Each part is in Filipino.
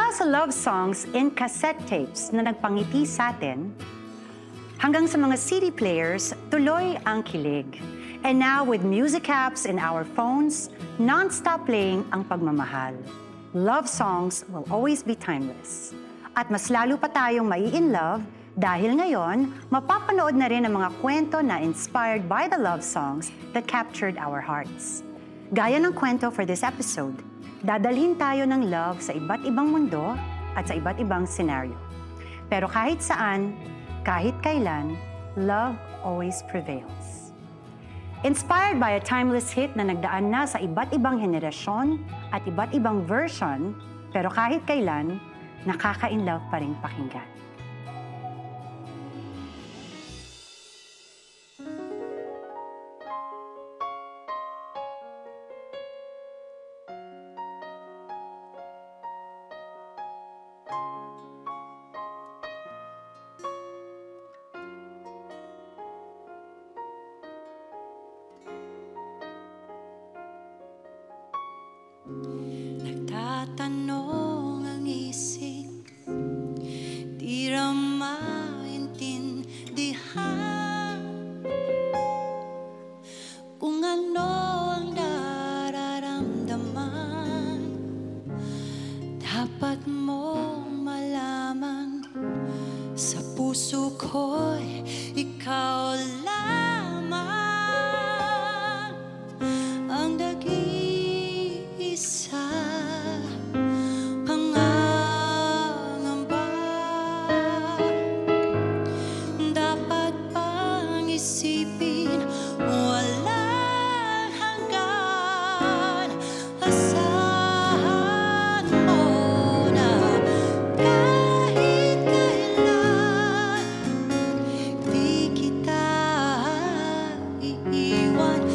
Mula sa love songs in cassette tapes na nagpangiti sa atin, hanggang sa mga CD players, tuloy ang kilig. And now with music apps in our phones, non-stop playing ang pagmamahal. Love songs will always be timeless. At mas lalo pa tayong mai-in love dahil ngayon, mapapanood na rin ang mga kwento na inspired by the love songs that captured our hearts. Gaya ng kwento for this episode, dadalhin tayo ng love sa iba't ibang mundo at sa iba't ibang senaryo. Pero kahit saan, kahit kailan, love always prevails. Inspired by a timeless hit na nagdaan na sa iba't ibang henerasyon at iba't ibang version, pero kahit kailan, nakaka-inlove pa rin pakinggan. Nagtatanong ang isip, di raw maintindihan kung ano ang nararamdaman. Dapat mong malaman, sa puso ko'y ikaw lamang ang isa pangangamba. Dapat pang isipin, walang hanggan. Asahan mo na kahit kailan di kita iiwan.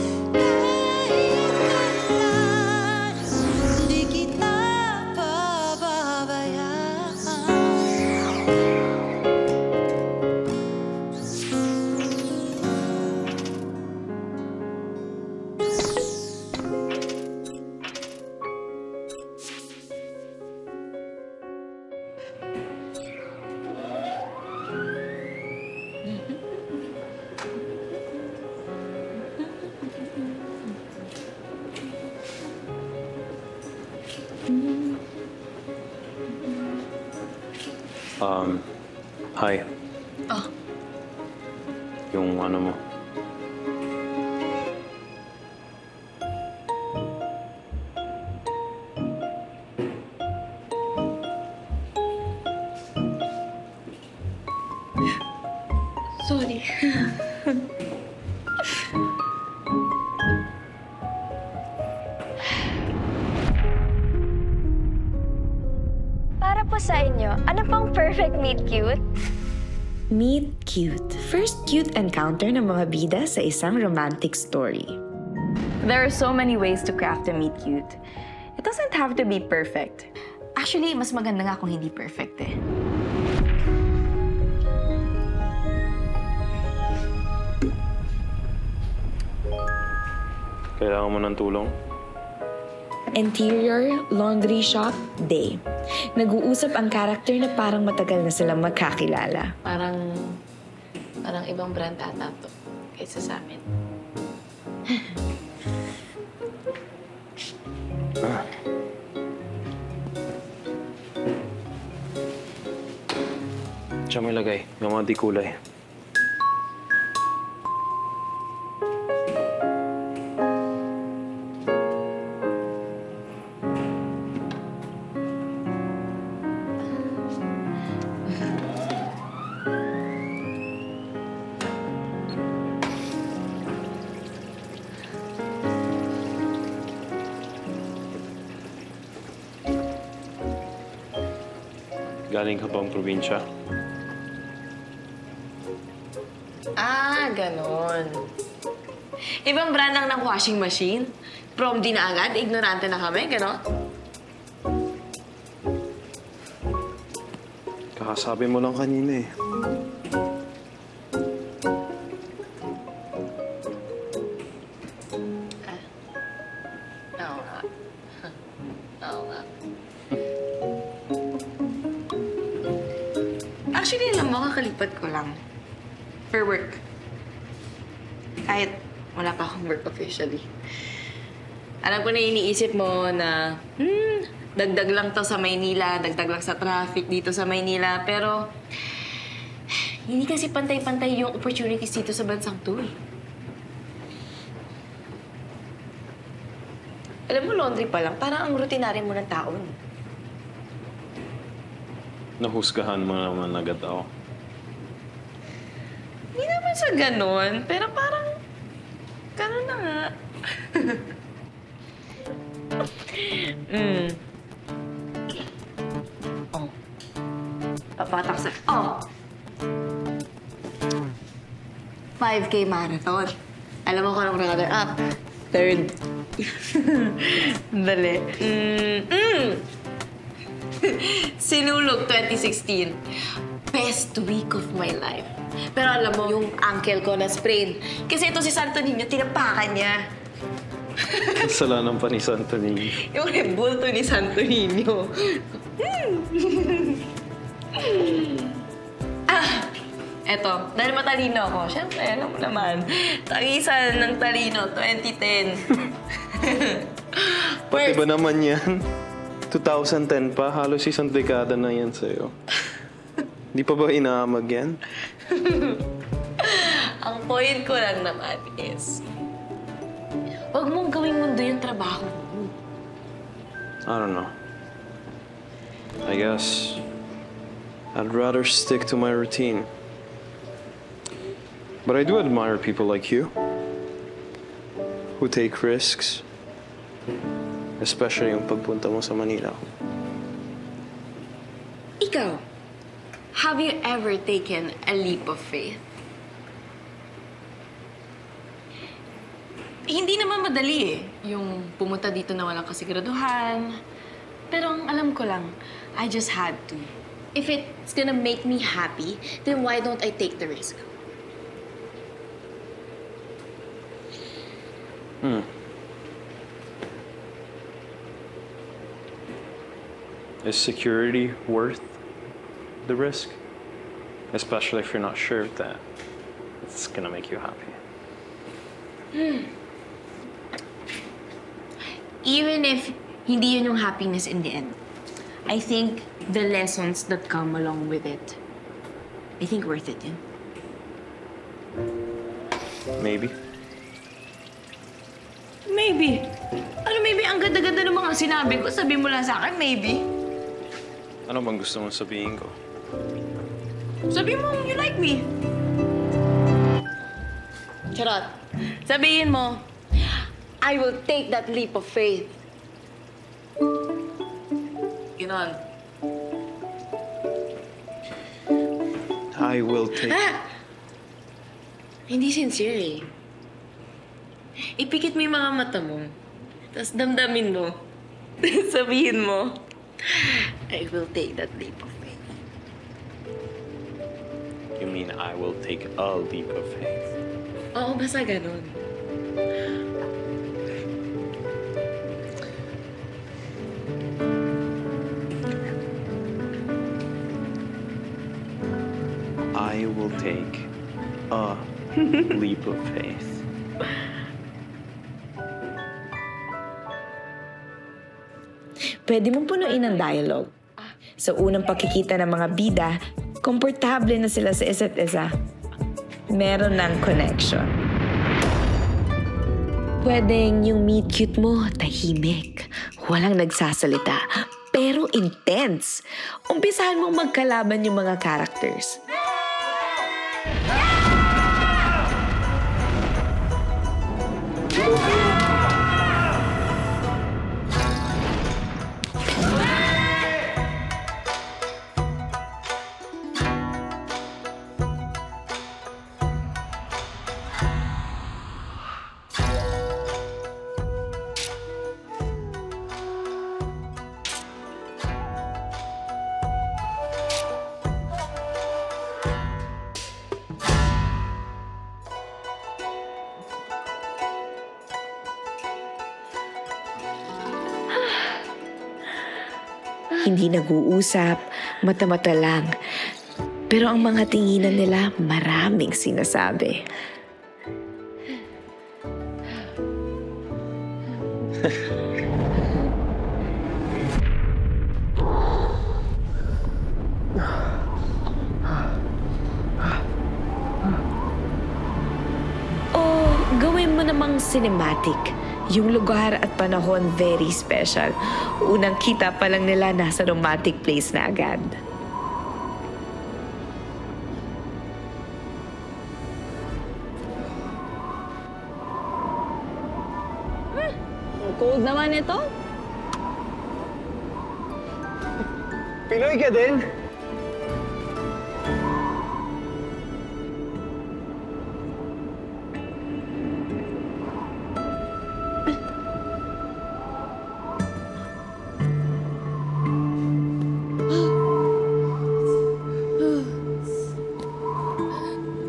Hi. Oh. Yung ano mo. Sorry. Para po sa inyo, ano pang perfect meet cute? Meet Cute. First cute encounter ng mga bida sa isang romantic story. There are so many ways to craft a meet cute. It doesn't have to be perfect. Actually, mas maganda nga kung hindi perfect eh. Kailangan mo ng tulong? Interior Laundry Shop Day. Nag-uusap ang karakter na parang matagal na silang magkakilala. Parang ibang brand ata to kaysa sa amin. Diyan mo ilagay. Yung mga di kulay. Galing ka bang probinsya? Ah, ganon. Ibang brand lang ng washing machine. Prom din na agad, ignorante na kami, ganon. Kakasabi mo lang kanina eh. Oo nga. Oo nga. mo, kakalipat ko lang. For work. Kahit wala pa akong work officially. Alam ko na iniisip mo na, dagdag lang to sa Maynila, dagdag lang sa traffic dito sa Maynila. Pero, hindi kasi pantay-pantay yung opportunities dito sa bansang to eh. Alam mo, laundry pa lang, parang ang rutinary mo ng taon. Nahusgahan mo naman agad ako. Hindi naman sa ganon, pero parang ganon na nga. Oh. Papatak sa... Oh! 5K marathon. Alam mo kung anong runner-up? Third. Dali. Sinulog 2016. Best week of my life. Pero alam mo, yung uncle ko na sprain. Kasi ito si Santo Niño, tinapakan niya. Kasalanan pa ni Santo Niño. Yung rebulto ni Santo Niño. Eto, dahil matalino ako. Siyempre, alam mo naman. Tagisan ng talino, 2010. Pati ba naman yan? 2010 pa, halos isang dekada na yan sa'yo. Di pa ba inaamag yan? Ang point ko lang naman is, huwag mong gawing mundo yung trabaho mo. I don't know. I guess I'd rather stick to my routine. But I do admire people like you who take risks, especially yung pagpunta mo sa Manila. Ikaw, have you ever taken a leap of faith? Hindi naman madali eh. Yung pumunta dito na walang kasiguraduhan. Pero ang alam ko lang, I just had to. If it's gonna make me happy, then why don't I take the risk? Is security worth the risk? Especially if you're not sure that it's gonna make you happy. Even if hindi yun yung happiness in the end, I think the lessons that come along with it, I think worth it yun. Maybe. Maybe. Ano maybe? Ang ganda-ganda ng mga sinabi ko. Sabi mo lang sa akin, maybe. Ano bang gusto mong sabihin ko? Sabi mo, you like me. Charot. Sabihin mo, I will take that leap of faith. Ganon. I will take... Hindi sincere eh. Ipikit mo yung mga mata mo. Tapos damdamin mo. Sabihin mo, I will take that leap of faith. You mean I will take a leap of faith? Oo, basta ganon. I will take a leap of faith. Pwede mong punuin ang dialogue. Sa unang pakikita ng mga bida, komportable na sila sa isa't isa. Meron ng connection. Pwedeng yung meet cute mo, tahimik. Walang nagsasalita, pero intense. Umpisahan mong magkalaban yung mga characters. Hindi nag-uusap, mata-mata lang. Pero ang mga tinginan nila maraming sinasabi. O gawin mo namang cinematic. Yung lugar at panahon very special. Unang kita pa lang nila nasa romantic place na agad. Ang cold naman ito. Pinoy ka din?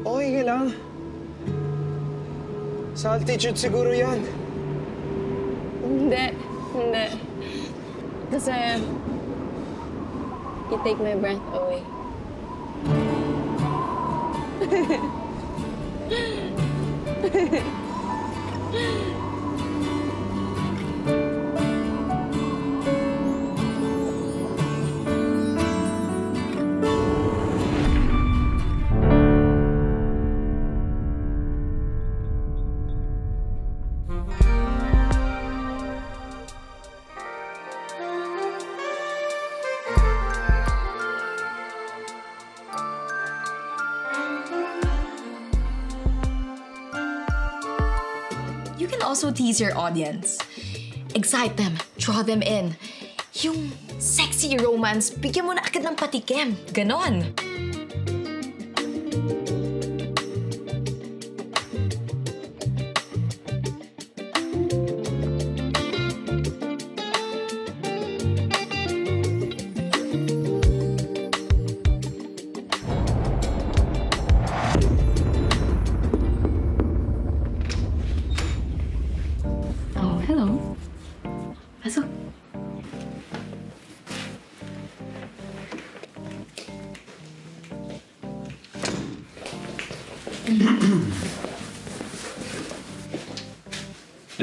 Okay ka lang. Sa altitude siguro yan. Hindi. Kasi, you take my breath away. You can also tease your audience. Excite them, draw them in. Yung sexy romance, bigyan mo na agad ng patikim. Ganon. Oh, hello. Pasok.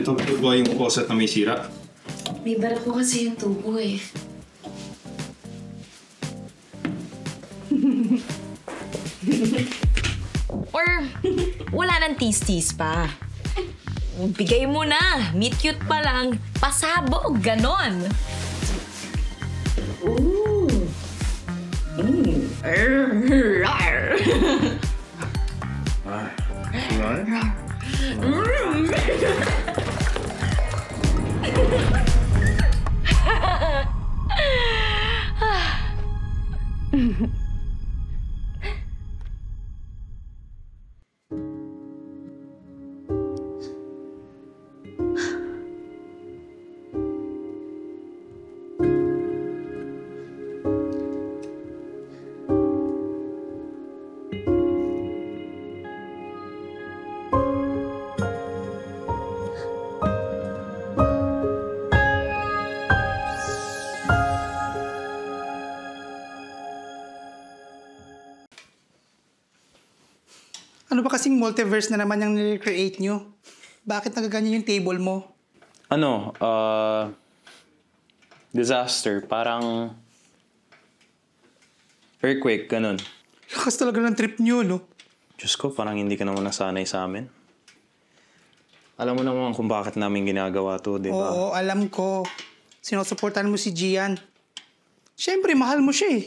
Ito ba yung faucet na may sira? May barako kasi yung tubo eh. Or wala nang tease-tease pa. Bigay mo na. Meet cute pa lang. Pasabog. Ganon. Ooh. Ano ba kasing multiverse na naman yung nire-create nyo? Bakit nagaganyan yung table mo? Disaster. Parang earthquake, ganun. Lakas talaga ng trip nyo, no? Diyos ko, parang hindi ka naman nasanay sa amin. Alam mo naman kung bakit namin ginagawa to, di ba? Oo, alam ko. Sinusuportahan mo si Gian. Siyempre, mahal mo siya eh.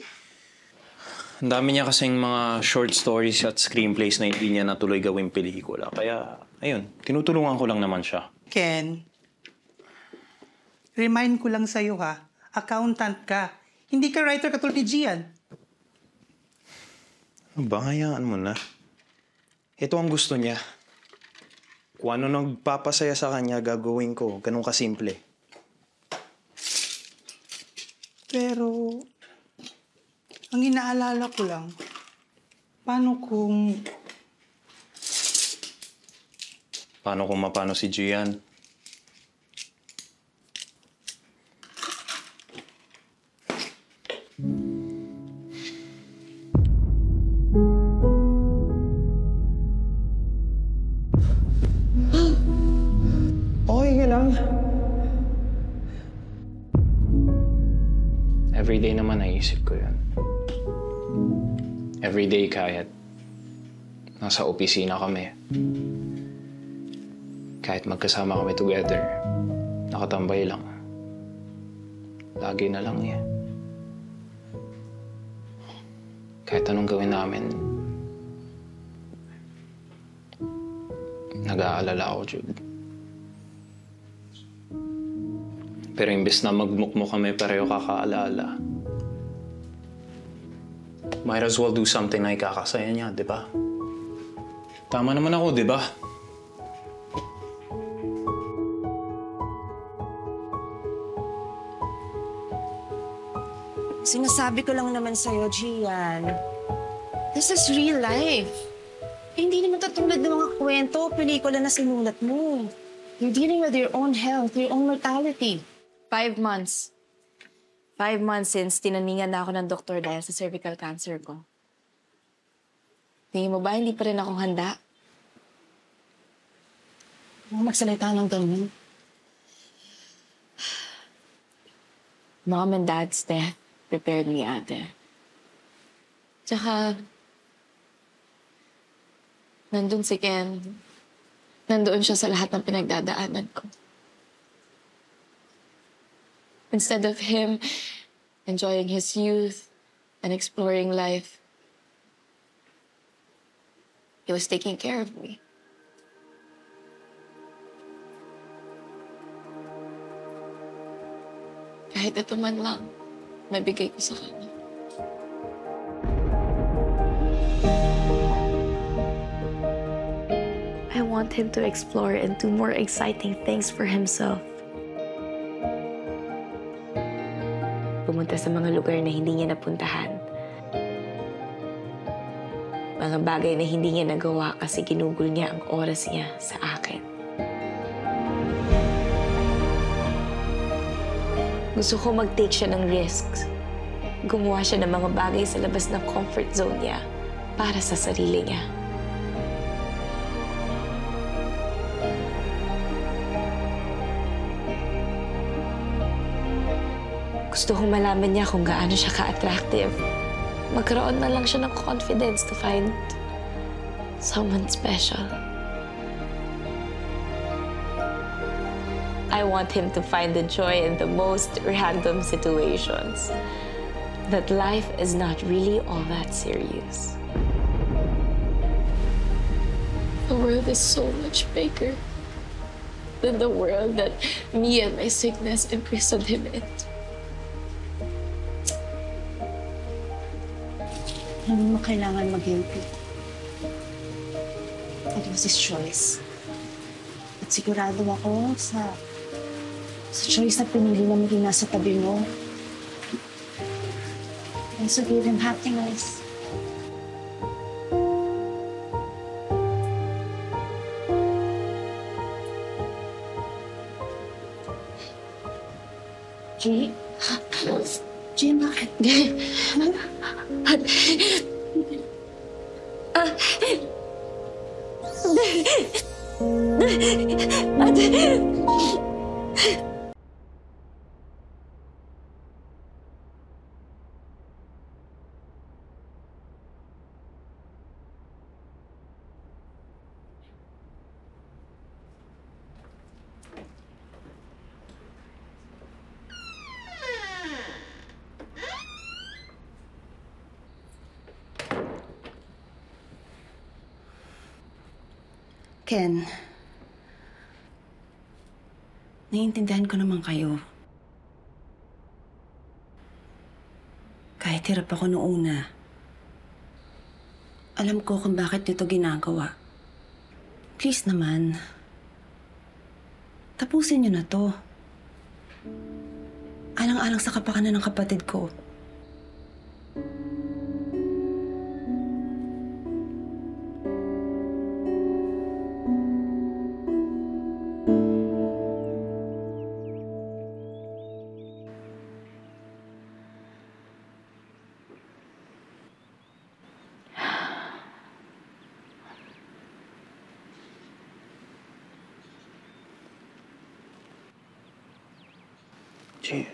Ang dami niya kasing mga short stories at screenplays na hindi niya natuloy gawing pelikula. Kaya, ayun, tinutulungan ko lang naman siya. Ken, remind ko lang sa'yo ha, accountant ka. Hindi ka writer katulad ni Gian. Ano ba? Hayaan mo na. Ito ang gusto niya. Kung ano nagpapasaya sa kanya, gagawin ko. Ganun kasimple. Pero, ang inaalala ko lang, paano kung mapano si Gian? ka lang. Everyday naman naisip ko yun. Everyday kahit nasa opisina kami. Kahit magkasama kami together, nakatambay lang. Lagi na lang niya. Kahit anong gawin namin, nag-aalala ako, Jude. Pero imbes na magmukmuk kami, pareho kakaalala. Might as well do something na ikakasaya niya, di ba? Tama naman ako, di ba? Sinasabi ko lang naman sa'yo, Gian. This is real life. Hindi naman katulad ng mga kwento, pelikula na sinulat mo. You're dealing with your own health, your own mortality. 5 months. 5 months since tinaningan na ako ng doktor dahil sa cervical cancer ko. Tingin mo ba hindi pa rin akong handa? Huwag magsalita ng ganyan. Mom and Dad's death prepared me, ate. Tsaka, nandun si Ken. Nandoon siya sa lahat ng pinagdadaanan ko. Instead of him enjoying his youth and exploring life, he was taking care of me. Kahit ito man lang, mabigay ko sa kanya. I want him to explore and do more exciting things for himself. Pumunta sa mga lugar na hindi niya napuntahan. Mga bagay na hindi niya nagawa kasi ginugol niya ang oras niya sa akin. Gusto ko mag-take siya ng risks. Gumawa siya ng mga bagay sa labas ng comfort zone niya para sa sarili niya. Gusto kong malaman niya kung gaano siya ka-attractive. Magkaroon na lang siya ng confidence to find someone special. I want him to find the joy in the most random situations. That life is not really all that serious. The world is so much bigger than the world that me and my sickness imprisoned him in. Hindi mo kailangan mag-guilty. It was his choice. At sigurado ako sa choice na pinili na maging nasa tabi mo. And so give him happiness. G? G, bakit? Ken, naiintindihan ko naman kayo. Kahit hirap ako noong una, alam ko kung bakit nito ginagawa. Please naman, tapusin niyo na to. Alang-alang sa kapakanan ng kapatid ko. G.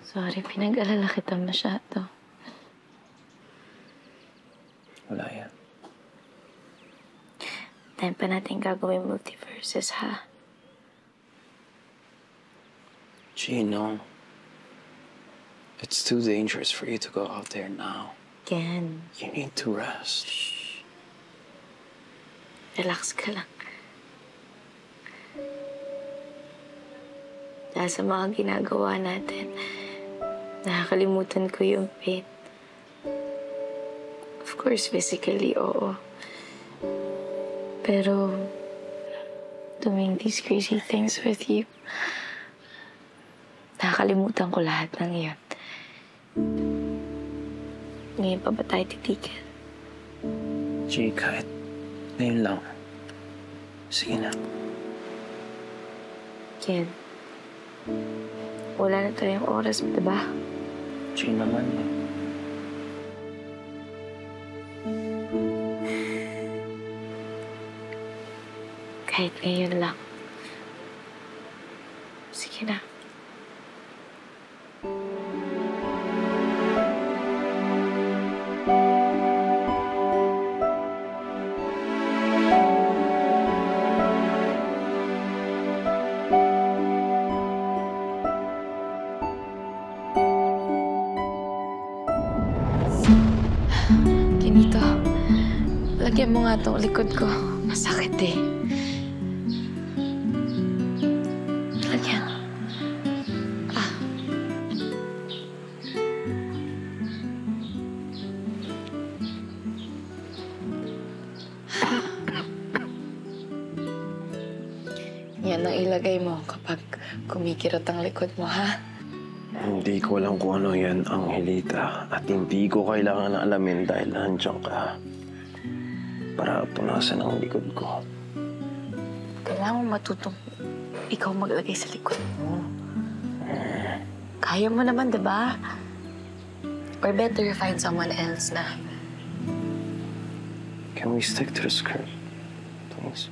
Sorry, pinag-alala kita masyado. Wala yan. Time pa natin gagawin multiverses, ha? G, no. It's too dangerous for you to go out there now. Ken. You need to rest. Relax ka lang. Dahil sa mga ginagawa natin, nakakalimutan ko yung pain. Of course, physically, oo. Pero, doing these crazy things with you, nakakalimutan ko lahat ng iyon. Ngayon pa ba tayo titigil? G, kahit ngayon lang. Sige na. Ken, wala na tayong oras, diba? G naman eh. Kahit ngayon lang. Sige na. Kinito, lagyan mo nga tong likod ko. Masakit eh. Lagyan. Ah. Yan ang ilagay mo kapag kumikirot ang likod mo, ha? Hindi ko alam kung ano yan, Angelita. At hindi ko kailangan na alamin dahil nandiyan ka. Para punasan ang likod ko. Kailangan mo matutong ikaw maglagay sa likod mo. Kaya mo naman, diba? Or better find someone else na. Can we stick to the script, please?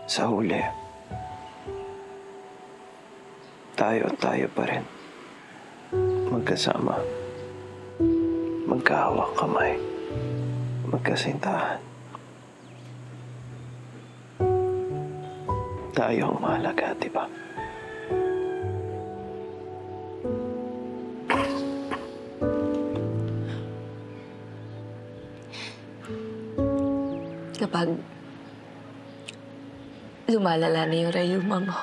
Sa huli, tayo pa rin. Magkasama. Magkahawak kamay. Magkasintahan. Tayo ang mahalaga, di ba? Kapag lumalala na yung rayuma mo,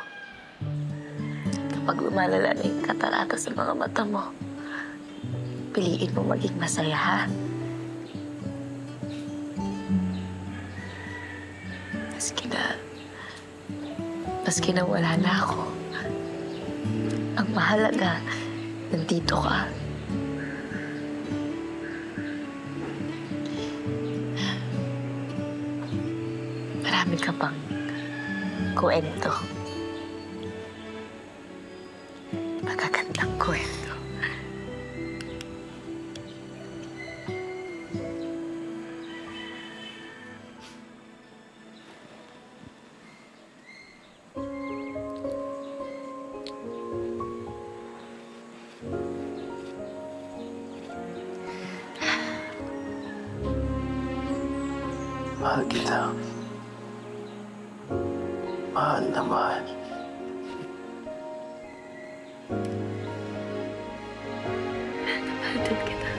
kapag lumalala na yung katarata sa mga mata mo, piliin mo maging masaya, ha? Maski na wala na ako, ang mahalaga, nandito ka. Marami ka pang kwento. Magagandang kwento. Mahal kita. Mahal na mahal. Mahal din kita.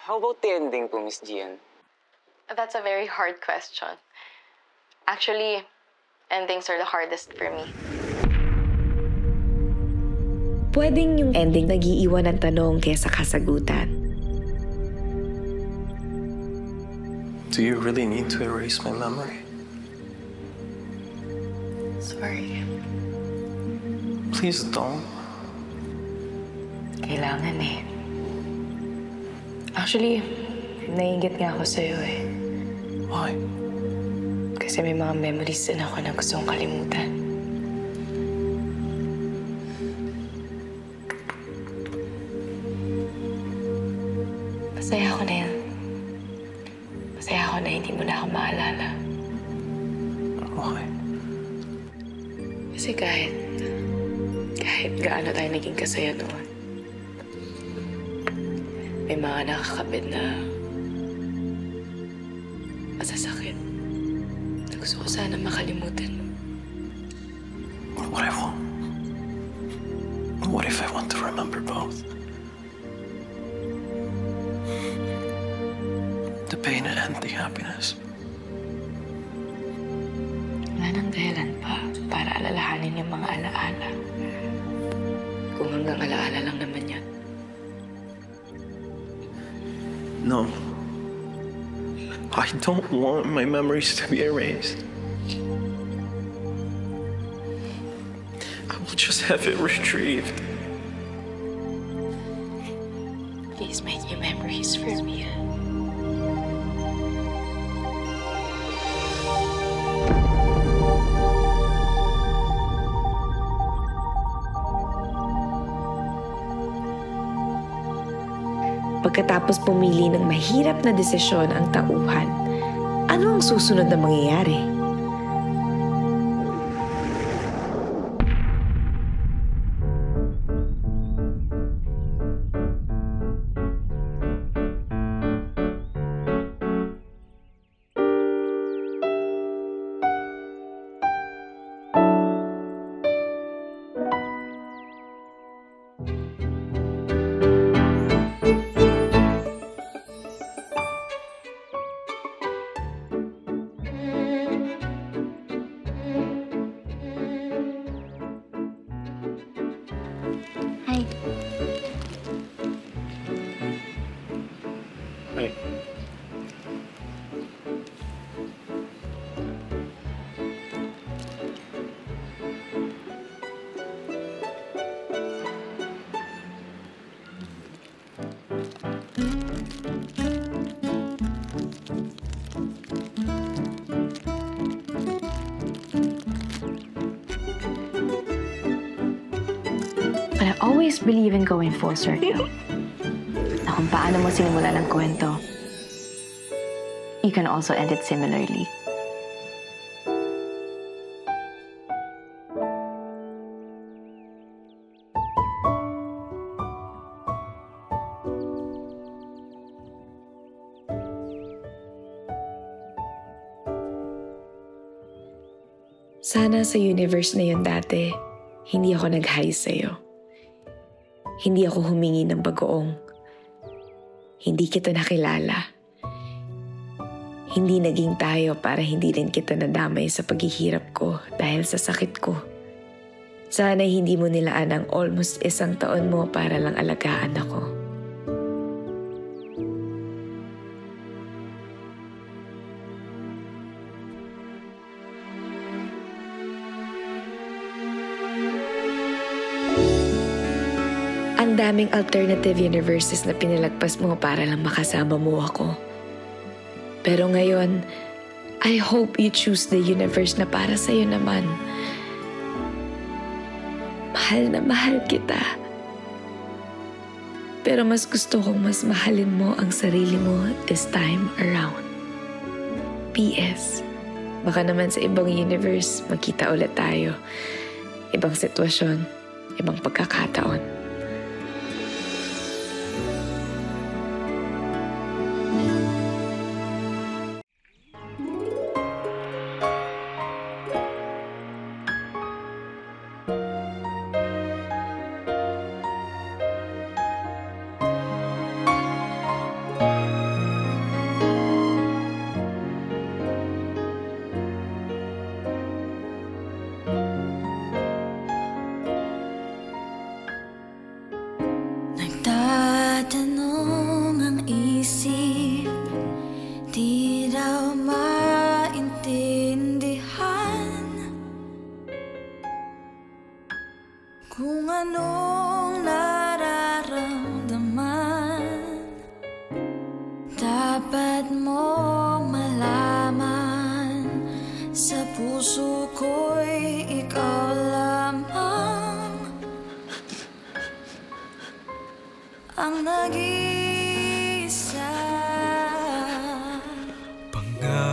How about the ending po, Miss Gian? That's a very hard question. Actually, endings are the hardest for me. pwedeng yung ending nag-iiwan ng tanong kaysa kasagutan. Do you really need to erase my memory? Sorry. Please don't. Kailangan eh. Actually, naiingit nga ako sa'yo eh. Why? Kasi may mga memories din ako na gusto kong kalimutan. Masaya ako na yan. Masaya ako na hindi mo na ako maalala. Why? Kasi kahit gaano tayo naging kasaya noon, may mga nakakabit na masasakit na gusto ko sana makalimutan mo. What I want? What if I want to remember both? The pain and the happiness. Wala nang dahilan pa para alalahanin yung mga alaala. Kung hanggang alaala lang naman yan. No. I don't want my memories to be erased. I will just have it retrieved. Please make new memories for me. Pagkatapos pumili ng mahirap na desisyon ang tauhan, ano ang susunod na mangyayari? Hey. But I always believe in going full circle. Na kung paano mo sinimulan ang kwento, you can also end it similarly. Sana sa universe na yun dati, hindi ako nag-hi sa'yo. Hindi ako humingi ng bagoong. Hindi kita nakilala. Hindi naging tayo para hindi rin kita nadamay sa paghihirap ko dahil sa sakit ko. Sana hindi mo nilaan ang almost 1 taon mo para lang alagaan ako. Ang daming alternative universes na pinalagpas mo para lang makasama mo ako. Pero ngayon, I hope you choose the universe na para sa'yo naman. Mahal na mahal kita. Pero mas gusto kong mas mahalin mo ang sarili mo this time around. P.S. Baka naman sa ibang universe, magkita ulit tayo. Ibang sitwasyon, ibang pagkakataon. Kung anong nararamdaman, dapat mong malaman. Sa puso ko'y ikaw lamang ang nag-iisa. Pangangamba,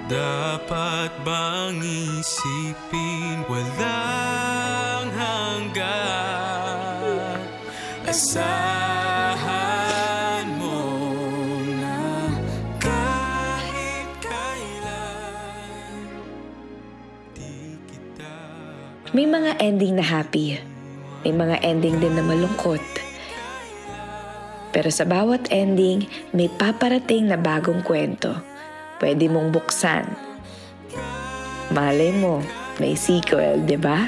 dapat bang isipin walang hanggan? Asahan mo na kahit kailan di kita... May mga ending na happy. May mga ending din na malungkot. Pero sa bawat ending, may paparating na bagong kwento. Pwede mong buksan. Malay mo, may sequel, di ba?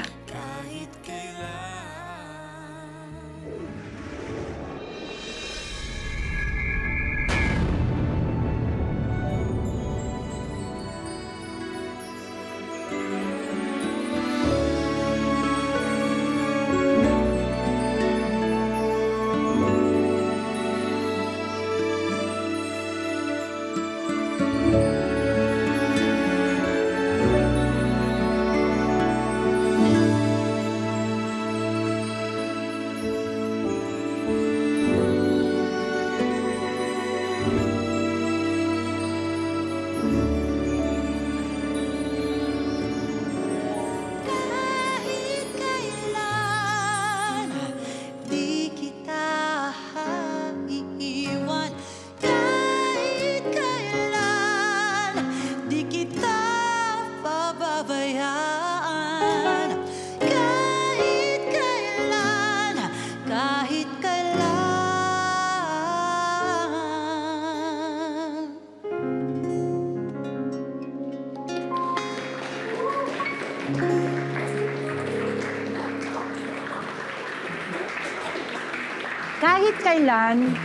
Kahit kailan,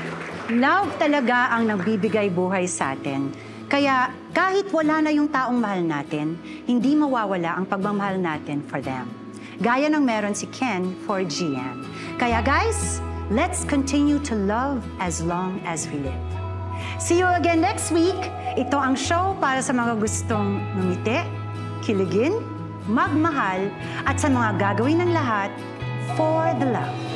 love talaga ang nagbibigay buhay sa atin. Kaya kahit wala na yung taong mahal natin, hindi mawawala ang pagmamahal natin for them. Gaya ng meron si Ken for Gian. Kaya guys, let's continue to love as long as we live. See you again next week. Ito ang show para sa mga gustong ngumiti, kiligin, magmahal, at sa mga gagawin ng lahat for the love.